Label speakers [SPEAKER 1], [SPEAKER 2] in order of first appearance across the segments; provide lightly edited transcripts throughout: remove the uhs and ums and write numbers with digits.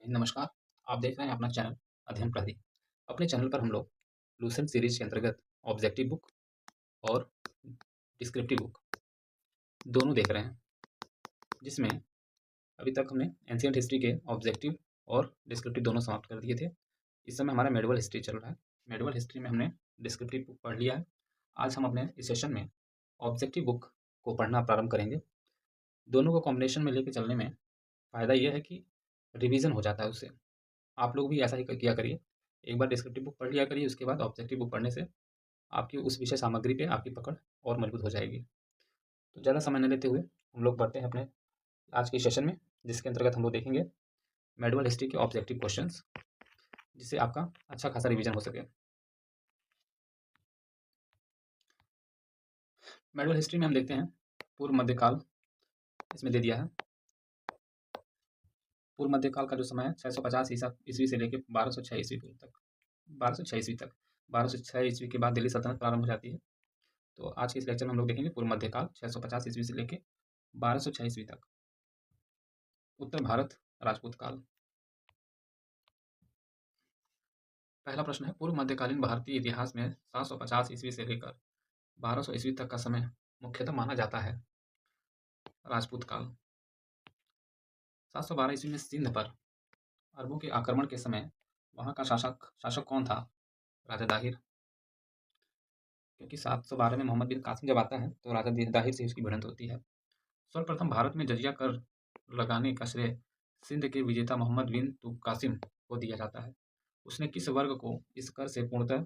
[SPEAKER 1] नमस्कार, आप देख रहे हैं अपना चैनल अध्ययन प्रहरी। अपने चैनल पर हम लोग लूसेंट सीरीज के अंतर्गत ऑब्जेक्टिव बुक और डिस्क्रिप्टिव बुक दोनों देख रहे हैं, जिसमें अभी तक हमने एंशिएंट हिस्ट्री के ऑब्जेक्टिव और डिस्क्रिप्टिव दोनों समाप्त कर दिए थे। इस समय हमारा मेडिवल हिस्ट्री चल रहा है। मेडिवल हिस्ट्री में हमने डिस्क्रिप्टिव बुक पढ़ लिया है। आज हम अपने इस सेशन में ऑब्जेक्टिव बुक को पढ़ना प्रारंभ करेंगे। दोनों को कॉम्बिनेशन में लेकर चलने में फ़ायदा यह है कि रिवीजन हो जाता है उससे। आप लोग भी ऐसा ही किया करिए, एक बार डिस्क्रिप्टिव बुक पढ़ लिया करिए, उसके बाद ऑब्जेक्टिव बुक पढ़ने से आपकी उस विषय सामग्री पे आपकी पकड़ और मजबूत हो जाएगी। तो ज़्यादा समय न लेते हुए हम लोग बढ़ते हैं अपने आज के सेशन में, जिसके अंतर्गत हम लोग देखेंगे मेडिवल हिस्ट्री के ऑब्जेक्टिव क्वेश्चंस, जिससे आपका अच्छा खासा रिवीजन हो सके। मेडिवल हिस्ट्री में हम देखते हैं पूर्व मध्यकाल, इसमें दे दिया है। पूर्व मध्यकाल का जो समय है 650 ईस्वी से लेकर 1206 ईस्वी तक, 1206 ईस्वी तक। 1206 ईस्वी के बाद दिल्ली सल्तनत प्रारंभ हो जाती है। तो आज के इस लेक्चर में हम लोग देखेंगे पूर्व मध्यकाल 650 ईस्वी से लेकर 1206 ईस्वी तक। उत्तर भारत राजपूत काल। पहला प्रश्न है, पूर्व मध्यकालीन भारतीय इतिहास में 750 ईस्वी से लेकर 1200 ईस्वी तक का समय मुख्यतः माना जाता है राजपूत काल। 712 ईस्वी में सिंध पर अरबों के आक्रमण के समय वहां का शासक कौन था? राजा दाहिर। क्योंकि 712 में मोहम्मद बिन कासिम जब आता है तो राजा दाहिर से उसकी भिड़ंत होती है। सर्वप्रथम भारत में जजिया कर लगाने का श्रेय सिंध के विजेता मोहम्मद बिन कासिम को दिया जाता है। उसने किस वर्ग को इस कर से पूर्णतः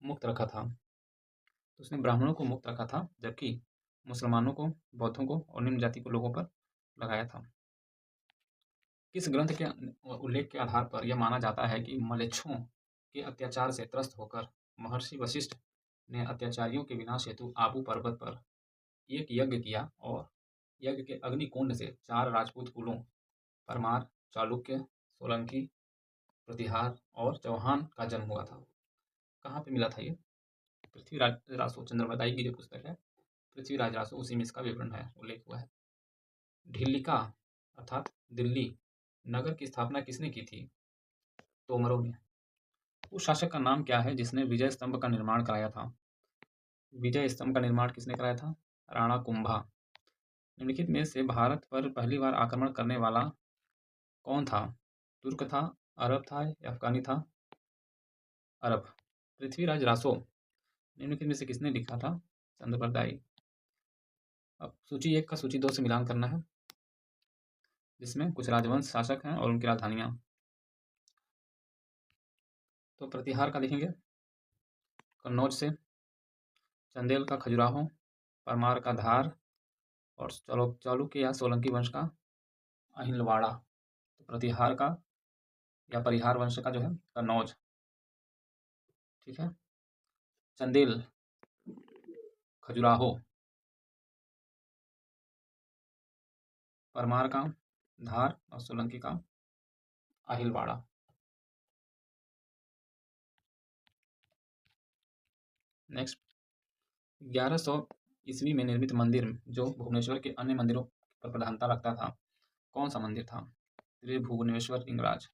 [SPEAKER 1] मुक्त रखा था? तो उसने ब्राह्मणों को मुक्त रखा था, जबकि मुसलमानों को, बौद्धों को और निम्न जाति के लोगों पर लगाया था। किस ग्रंथ के उल्लेख के आधार पर यह माना जाता है कि मलेच्छों के अत्याचार से त्रस्त होकर महर्षि वशिष्ठ ने अत्याचारियों के विनाश हेतु आबू पर्वत पर एक यज्ञ किया और यज्ञ के अग्निकुंड से 4 राजपूत कुलों परमार, चालुक्य, सोलंकी, प्रतिहार और चौहान का जन्म हुआ था? कहाँ पे मिला था ये? पृथ्वीराज रासो चंद्रमदाई की जो पुस्तक है पृथ्वीराज रासो, उसी में इसका विवरण है, उल्लेख हुआ है। ढिल्लिका अर्थात दिल्ली नगर की स्थापना किसने की थी? तोमरों ने। उस शासक का नाम क्या है जिसने विजय स्तंभ का निर्माण कराया था? विजय स्तंभ का निर्माण किसने कराया था? राणा कुंभा। निम्नलिखित में से भारत पर पहली बार आक्रमण करने वाला कौन था? तुर्क था, अरब था या अफगानी था? अरब। पृथ्वीराज रासो निम्नलिखित में से किसने लिखा था? चंद्रप्रदायी। अब सूची 1 का सूची 2 से मिलान करना है, जिसमें कुछ राजवंश शासक हैं और उनकी राजधानियां। तो प्रतिहार का लिखेंगे कन्नौज से, चंदेल का खजुराहो, परमार का धार और चालुक्य या सोलंकी वंश का अहिलवाड़ा। तो प्रतिहार का या परिहार वंश का जो है कन्नौज, ठीक है। चंदेल, खजुराहो, परमार का धार और सोलंकी का अहिलवाड़ा। नेक्स्ट, 1100 ईस्वी में निर्मित मंदिर जो भुवनेश्वर के अन्य मंदिरों पर प्रधानता रखता था, कौन सा मंदिर था? त्रिभुवनेश्वर लिंगराज।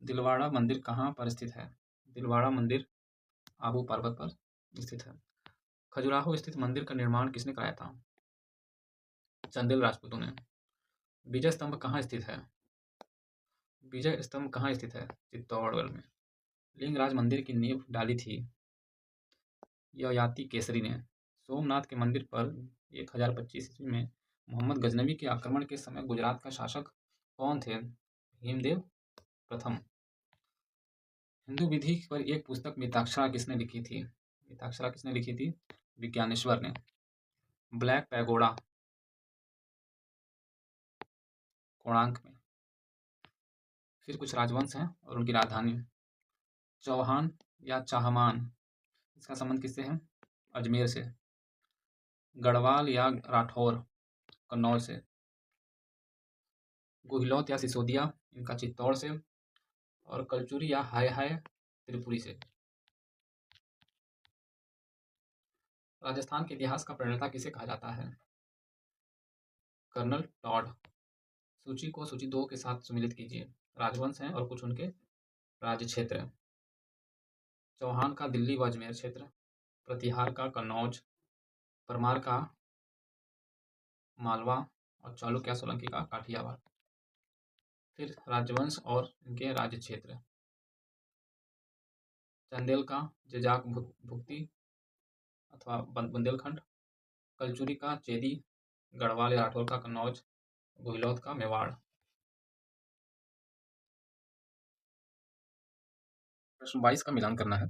[SPEAKER 1] दिलवाड़ा मंदिर कहाँ पर स्थित है? दिलवाड़ा मंदिर आबू पर्वत पर स्थित है। खजुराहो स्थित मंदिर का निर्माण किसने कराया था? चंदेल राजपूतों ने। विजय स्तंभ कहाँ स्थित है? विजय स्तंभ कहाँ स्थित है? चित्तौड़गढ़ में। लिंगराज मंदिर की नींव डाली थी ययाति केसरी ने। सोमनाथ के मंदिर पर 1025 ईस्वी में मोहम्मद गजनवी के आक्रमण के समय गुजरात का शासक कौन थे? भीमदेव प्रथम। हिंदू विधि पर एक पुस्तक मिताक्षरा किसने लिखी थी? मिताक्षरा किसने लिखी थी? विज्ञानेश्वर ने। ब्लैक पैगोडा कोणार्क में। फिर कुछ राजवंश हैं और उनकी राजधानी। चौहान या चाहमान, इसका संबंध किससे है? अजमेर से। गढ़वाल या राठौर, कन्नौज से। गुहिलौत या सिसोदिया, इनका चित्तौड़ से। और कलचुरी या हाय हाय, त्रिपुरी से। राजस्थान के इतिहास का प्रणेता किसे कहा जाता है? Colonel Tod. सूची को सूची 2 के साथ सुमिलित कीजिए। राजवंश हैं और कुछ उनके राज्य क्षेत्र हैं। चौहान का दिल्ली व अजमेर क्षेत्र, प्रतिहार का कन्नौज, परमार का मालवा और चालुक्य सोलंकी का काठियावाड़। फिर राजवंश और इनके राज्य क्षेत्र, चंदेल का जेजाक भुक्ति अथवा बुंदेलखंड, कलचुरी का चेदी, गढ़वाल या राठौर का कन्नौज, गुहिलौत का मेवाड़। प्रश्न 22 का मिलान करना है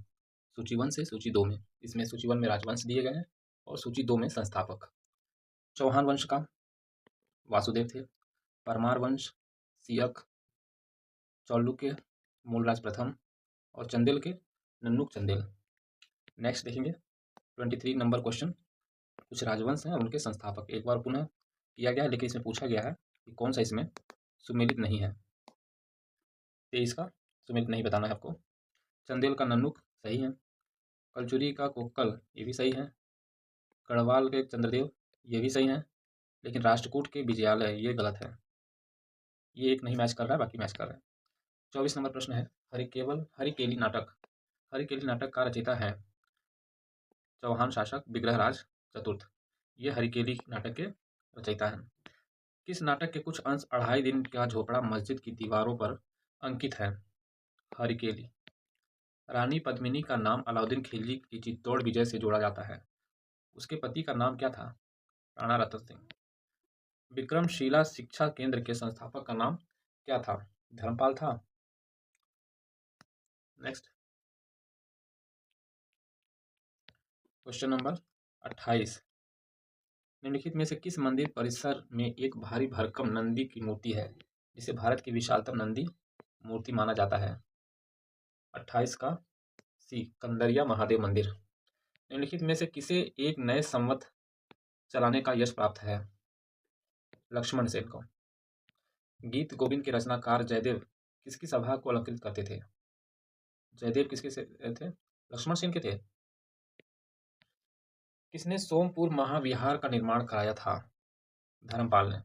[SPEAKER 1] सूची 1 से सूची 2 में। इसमें सूची 1 में राजवंश दिए गए हैं और सूची 2 में संस्थापक। चौहान वंश का वासुदेव थे, परमार वंश सियक, चालुक्य मूलराज प्रथम और चंदेल के नन्नुक चंदेल। नेक्स्ट देखेंगे 23 नंबर क्वेश्चन। कुछ राजवंश हैं और उनके संस्थापक एक बार पुनः किया गया है, लेकिन इसमें पूछा गया है कि कौन सा इसमें सुमेलित नहीं है। 23 का सुमेलित नहीं बताना है आपको। चंदेल का नन्नुक सही है, कलचुरी का कोक्कल ये भी सही है, गढ़वाल के चंद्रदेव ये भी सही है, लेकिन राष्ट्रकूट के विजयालय ये गलत है। ये एक नहीं मैच कर रहा है, बाकी मैच कर रहा है। 24 नंबर प्रश्न है हरिकेली नाटक। हरिकेली नाटक का रचयिता है चौहान शासक विग्रहराज चतुर्थ। ये हरिकेली नाटक के रचयिता हैं। किस नाटक के कुछ अंश 2.5 दिन का झोपड़ा मस्जिद की दीवारों पर अंकित है? हरिकेली। रानी पद्मिनी का नाम अलाउद्दीन खिलजी की चित्तौड़ विजय से जोड़ा जाता है। उसके पति का नाम क्या था? राणा रतन सिंह। विक्रमशिला शिक्षा केंद्र के संस्थापक का नाम क्या था? धर्मपाल था। Next question number 28। निम्नलिखित में से किस मंदिर परिसर में एक भारी भरकम नंदी की मूर्ति है जिसे भारत की विशालतम नंदी मूर्ति माना जाता है? 28 का सी कंदरिया महादेव मंदिर। निम्नलिखित में से किसे एक नए संवत चलाने का यश प्राप्त है? लक्ष्मण सेन को। गीत गोविंद के रचनाकार जयदेव किसकी सभा को अलंकृत करते थे? जयदेव किसके से थे? लक्ष्मण सेन के थे। किसने सोमपुर महाविहार का निर्माण कराया था? धर्मपाल ने।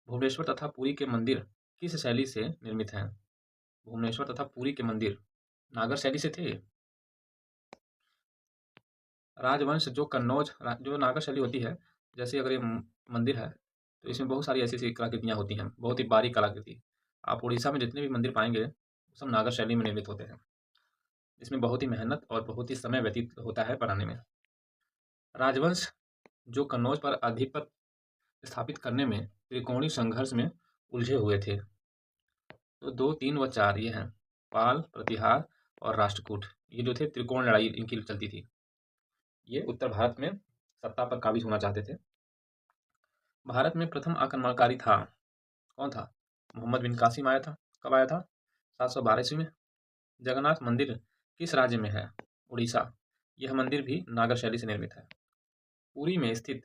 [SPEAKER 1] भुवनेश्वर तथा पुरी के मंदिर किस शैली से निर्मित हैं? भुवनेश्वर तथा पुरी के मंदिर नागर शैली से थे। राजवंश जो कन्नौज जो नागर शैली होती है, जैसे अगर ये मंदिर है तो इसमें बहुत सारी ऐसी ऐसी कलाकृतियाँ होती हैं, बहुत ही बारीक कलाकृति। आप उड़ीसा में जितने भी मंदिर पाएंगे सब नागर शैली में निर्मित होते हैं, इसमें बहुत ही मेहनत और बहुत ही समय व्यतीत होता है बनाने में। राजवंश जो कन्नौज पर आधिपत्य स्थापित करने में त्रिकोणीय संघर्ष में उलझे हुए थे। तो 2, 3 व 4 ये हैं पाल, प्रतिहार और राष्ट्रकूट। ये जो थे त्रिकोण लड़ाई इनकी चलती थी। ये उत्तर भारत में सत्ता पर काबिज होना चाहते थे। भारत में प्रथम आक्रमणकारी था कौन था? मोहम्मद बिन कासिम आया था। कब आया था? 712 ईस्वी में। जगन्नाथ मंदिर किस राज्य में है? उड़ीसा। यह मंदिर भी नागर शैली से निर्मित है। पुरी में स्थित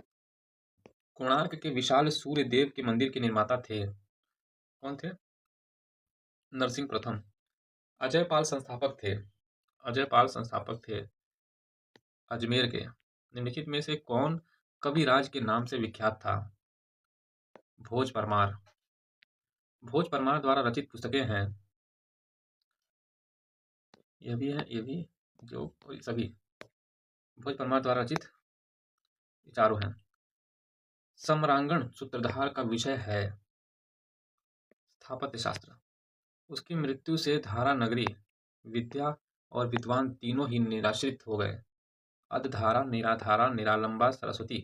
[SPEAKER 1] कोणार्क के विशाल सूर्य देव के मंदिर के निर्माता थे कौन थे? नरसिंह प्रथम। अजयपाल संस्थापक थे। अजयपाल संस्थापक थे अजमेर के। निम्नलिखित में से कौन कविराज के नाम से विख्यात था? भोज परमार। भोज परमार द्वारा रचित पुस्तकें हैं, यह भी है, ये भी, जो सभी भोज परमार द्वारा रचित चारों हैं। सम्रांगण सूत्रधार का विषय है स्थापत्य शास्त्र। उसकी मृत्यु से धारा नगरी, विद्या और विद्वान तीनों ही निराश्रित हो गए। अधधारा, निराधारा, निरालंबा सरस्वती,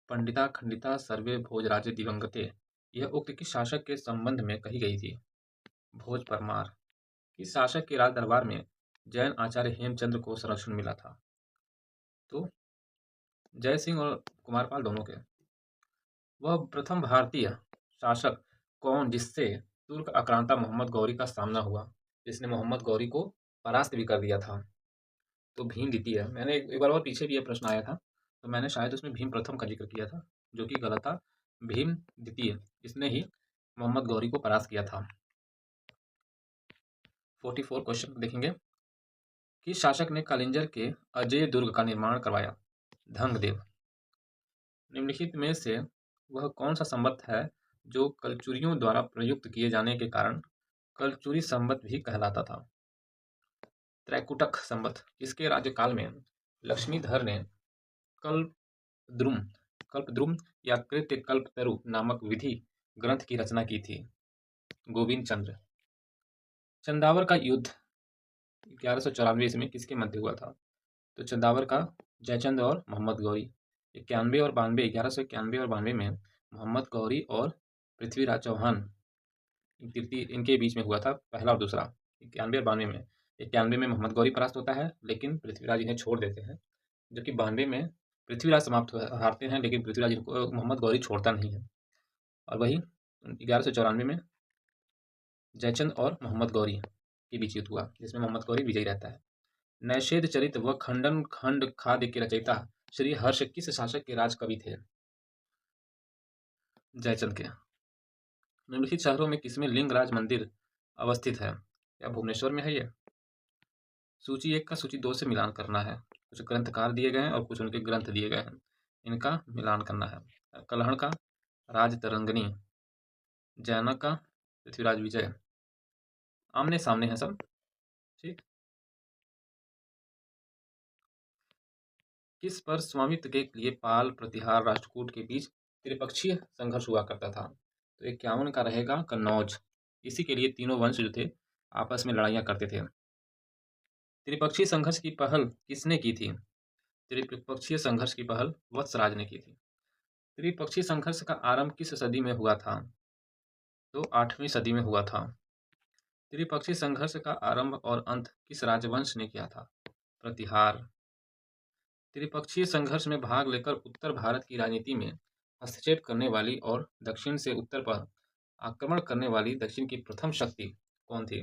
[SPEAKER 1] पंडिता खंडिता सर्वे भोजराजे दिवंगते, यह उक्त किस शासक के संबंध में कही गई थी? भोज परमार। किस शासक के राज दरबार में जैन आचार्य हेमचंद्र को संरक्षण मिला था? तो जय सिंह और कुमारपाल दोनों के। वह प्रथम भारतीय शासक कौन जिससे तुर्क आक्रांता मोहम्मद गौरी का सामना हुआ, जिसने मोहम्मद गौरी को परास्त भी कर दिया था? तो भीम द्वितीय। मैंने एक बार और पीछे भी ये प्रश्न आया था, तो मैंने शायद उसमें भीम प्रथम का जिक्र किया था, जो कि गलत था। भीम द्वितीय, इसने ही मोहम्मद गौरी को परास्त किया था। 44 क्वेश्चन देखेंगे। किस शासक ने कालिंजर के अजय दुर्ग का निर्माण करवाया? धंगदेव। निम्नलिखित में से वह कौन सा संवत है जो कलचुरियों द्वारा प्रयुक्त किए जाने के कारण कलचुरी संवत भी कहलाता था। त्रैकुटक संवत किसके राज्यकाल में लक्ष्मीधर ने कल्पद्रुम कल्पद्रुम या कृत्य कल्पतरु नामक विधि ग्रंथ की रचना की थी? गोविंद चंद्र। चंदावर का युद्ध 1194 ईस्वी में किसके मध्य हुआ था? तो चंदावर का जयचंद और मोहम्मद गौरी। 91 और 92 1191 और 92 में मोहम्मद गौरी और पृथ्वीराज चौहान इनके बीच में हुआ था, पहला और दूसरा। 91 और 92 में 91 में मोहम्मद गौरी परास्त होता है, लेकिन पृथ्वीराज इन्हें छोड़ देते हैं। जबकि 92 में पृथ्वीराज हारते हैं, लेकिन पृथ्वीराज इनको मोहम्मद गौरी छोड़ता नहीं है। और वही 1194 में जयचंद और मोहम्मद गौरी के बीच युद्ध हुआ, जिसमें मोहम्मद गौरी विजयी रहता है। नैषेध चरित व खंडन खंड खाद्य के रचयिता श्री हर्ष किस शासक के राज कवि थे? जयचंद के। निम्नलिखित शहरों में किसमें लिंगराज मंदिर अवस्थित है? क्या भुवनेश्वर में है ये? सूची 1 का सूची 2 से मिलान करना है। कुछ ग्रंथकार दिए गए हैं और कुछ उनके ग्रंथ दिए गए हैं, इनका मिलान करना है। कलहण का राजतरंगिणी, जैनक का पृथ्वीराज विजय, आमने सामने है सब। ठीक। किस पर स्वामित्व के लिए पाल प्रतिहार राष्ट्रकूट के बीच त्रिपक्षीय संघर्ष हुआ करता था? तो 51 का रहेगा कन्नौज। इसी के लिए तीनों वंश जो थे आपस में लड़ाइयाँ करते थे। त्रिपक्षीय संघर्ष की पहल किसने की थी? त्रिपक्षीय संघर्ष की पहल वत्सराज ने की थी। त्रिपक्षीय संघर्ष का आरंभ किस सदी में हुआ था? तो 8वीं सदी में हुआ था। त्रिपक्षीय संघर्ष का आरंभ और अंत किस राजवंश ने किया था? प्रतिहार। त्रिपक्षीय संघर्ष में भाग लेकर उत्तर भारत की राजनीति में हस्तक्षेप करने वाली और दक्षिण से उत्तर पर आक्रमण करने वाली दक्षिण की प्रथम शक्ति कौन थी?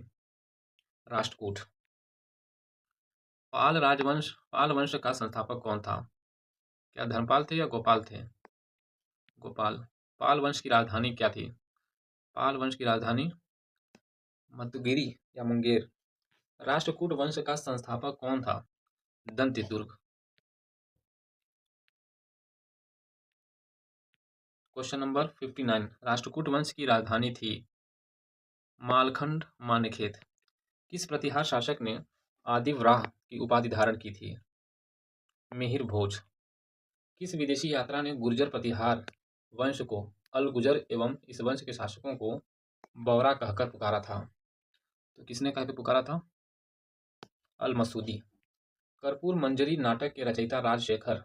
[SPEAKER 1] राष्ट्रकूट। पाल वंश का संस्थापक कौन था? क्या धर्मपाल थे या गोपाल थे? गोपाल। पाल वंश की राजधानी क्या थी? पाल वंश की राजधानी मधुगिरी या मुंगेर। राष्ट्रकूट वंश का संस्थापक कौन था? दंतिदुर्ग। क्वेश्चन नंबर 59, राष्ट्रकूट वंश की राजधानी थी मालखंड मान्यखेत। किस प्रतिहार शासक ने आदिवराह की उपाधि धारण की थी? मिहिर भोज। किस विदेशी यात्रा ने गुर्जर प्रतिहार वंश को अलगुजर एवं इस वंश के शासकों को बौरा कहकर पुकारा था? तो किसने कहकर पुकारा था? अल मसूदी। कर्पूर मंजरी नाटक के रचयिता राजशेखर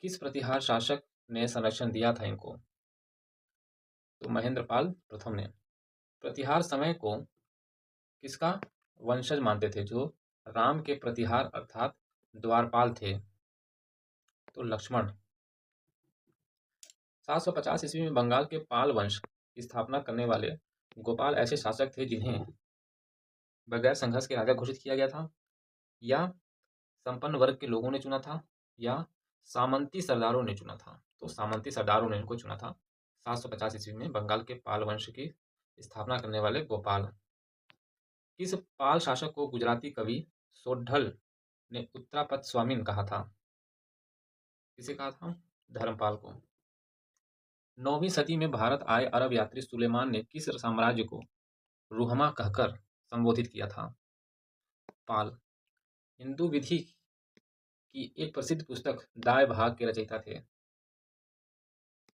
[SPEAKER 1] किस प्रतिहार शासक ने संरक्षण दिया था इनको? तो महेंद्रपाल प्रथम ने। प्रतिहार समय को किसका वंशज मानते थे जो राम के प्रतिहार अर्थात द्वारपाल थे? तो लक्ष्मण। 750 ईस्वी में बंगाल के पाल वंश की स्थापना करने वाले गोपाल ऐसे शासक थे जिन्हें बगैर संघर्ष के राजा घोषित किया गया था, या संपन्न वर्ग के लोगों ने चुना था, या सामंती सरदारों ने चुना था? तो सामंती सरदारों ने इनको चुना था। 750 ईस्वी में बंगाल के पाल वंश की स्थापना करने वाले गोपाल। किस पाल शासक को गुजराती कवि सोढल ने उत्तरापद स्वामीन कहा था? किसे कहा था? धर्मपाल को। 9वीं सदी में भारत आए अरब यात्री सुलेमान ने किस साम्राज्य को रुहमा कहकर संबोधित किया था? पाल। हिंदू विधि की एक प्रसिद्ध पुस्तक दाय भाग के रचयिता थे?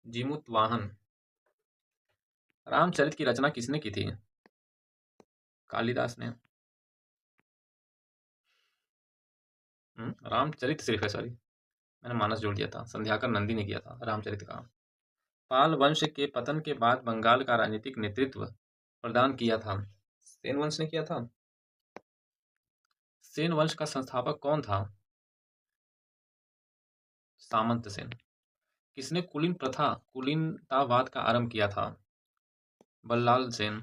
[SPEAKER 1] जीमूतवाहन। रामचरित की रचना किसने की थी? कालिदास ने। रामचरित सिर्फ है, सॉरी मैंने मानस जोड़ दिया था। संध्याकर नंदी ने किया था रामचरित का। पाल वंश के पतन के बाद बंगाल का राजनीतिक नेतृत्व प्रदान किया था? सेन वंश ने किया था। सेन वंश का संस्थापक कौन था? सामंत सेन। किसने कुलीन प्रथा कुलीनतावाद का आरंभ किया था? बल्लाल सेन।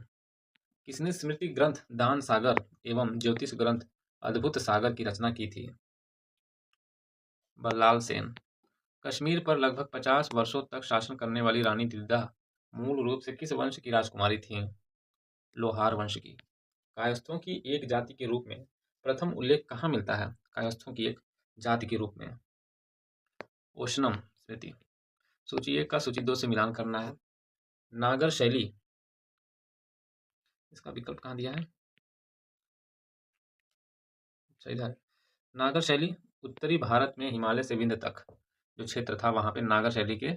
[SPEAKER 1] किसने स्मृति ग्रंथ दान सागर एवं ज्योतिष ग्रंथ अद्भुत सागर की रचना की थी? बल्लाल सेन। कश्मीर पर लगभग 50 वर्षों तक शासन करने वाली रानी दिद्दा मूल रूप से किस वंश की राजकुमारी थीं? लोहार वंश की। कायस्थों की एक जाति के रूप में प्रथम उल्लेख कहाँ मिलता है? कायस्थों की एक जाति के रूप में ओशनम स्मृति। सूची 1 का सूची 2 से मिलान करना है। नागर शैली इसका विकल्प कहाँ दिया है? सही है। नागर शैली उत्तरी भारत में हिमालय से विंध्य तक जो क्षेत्र था वहाँ पे नागर शैली के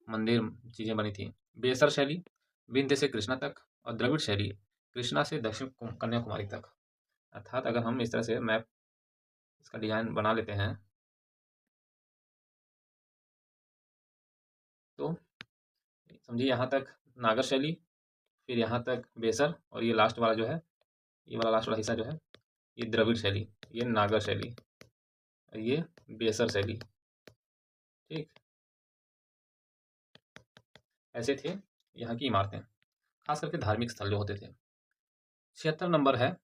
[SPEAKER 1] मंदिर चीज़ें बनी थी। बेसर शैली विंध्य से कृष्णा तक और द्रविड़ शैली कृष्णा से दक्षिण कन्याकुमारी तक। अर्थात अगर हम इस तरह से मैप इसका डिजाइन बना लेते हैं तो समझिए यहाँ तक नागर शैली, फिर यहाँ तक बेसर, और ये लास्ट वाला जो है, ये वाला लास्ट वाला हिस्सा जो है ये द्रविड़ शैली, ये नागर शैली, और ये बेसर शैली। ठीक, ऐसे थे यहाँ की इमारतें, खास करके धार्मिक स्थल जो होते थे। 76 नंबर है,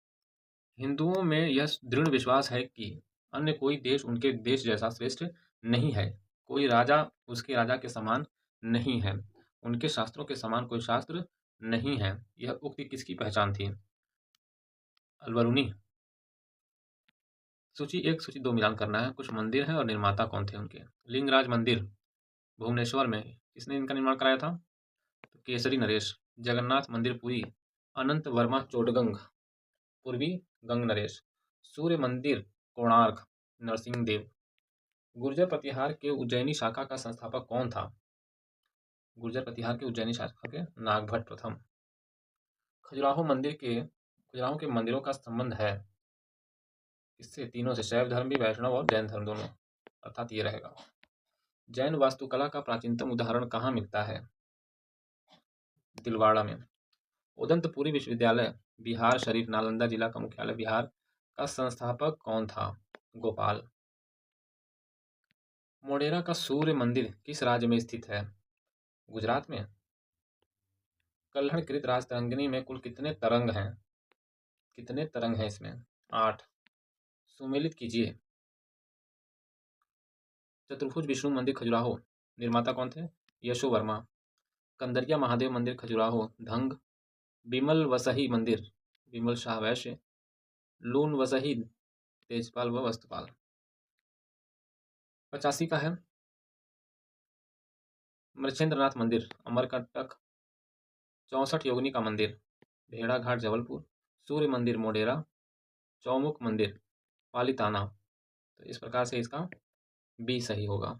[SPEAKER 1] हिंदुओं में यह दृढ़ विश्वास है कि अन्य कोई देश उनके देश जैसा श्रेष्ठ नहीं है, कोई राजा उसके राजा के समान नहीं है, उनके शास्त्रों के समान कोई शास्त्र नहीं है। यह उक्ति किसकी पहचान थी? अलबरूनी। सूची 1 सूची 2 मिलान करना है। कुछ मंदिर हैं और निर्माता कौन थे उनके। लिंगराज मंदिर भुवनेश्वर में किसने इनका निर्माण कराया था? तो केसरी नरेश। जगन्नाथ मंदिर पुरी अनंत वर्मा चोडगंग, पूर्वी गंग नरेश। सूर्य मंदिर कोणार्क नरसिंह देव। गुर्जर प्रतिहार के उज्जैनी शाखा का संस्थापक कौन था? गुर्जर प्रतिहार के उज्जैनी शाखा के नागभट्ट प्रथम। खजुराहो के मंदिरों का संबंध है किससे? तीनों से, शैव धर्म भी, वैष्णव और जैन धर्म दोनों, अर्थात ये रहेगा। जैन वास्तुकला का प्राचीनतम उदाहरण कहाँ मिलता है? दिलवाड़ा में। उदंतपुरी विश्वविद्यालय बिहार शरीफ नालंदा जिला का मुख्यालय बिहार का संस्थापक कौन था? गोपाल। मोढेरा का सूर्य मंदिर किस राज्य में स्थित है? गुजरात में। कल्हड़कृत राजतरंगिणी में कुल कितने तरंग हैं? कितने तरंग हैं इसमें? 8। सुमेलित कीजिए। चतुर्भुज विष्णु मंदिर खजुराहो निर्माता कौन थे? यशो वर्मा। कंदरिया महादेव मंदिर खजुराहो धंग। बिमल वसही मंदिर विमल शाह वैश्य। लून वसही तेजपाल व वस्तुपाल। 85 का है, मृच्छेंद्रनाथ मंदिर अमरकंटक। 64 योगिनी का मंदिर भेड़ाघाट जबलपुर। सूर्य मंदिर मोढेरा। चौमुख मंदिर पालिताना। तो इस प्रकार से इसका बी सही होगा।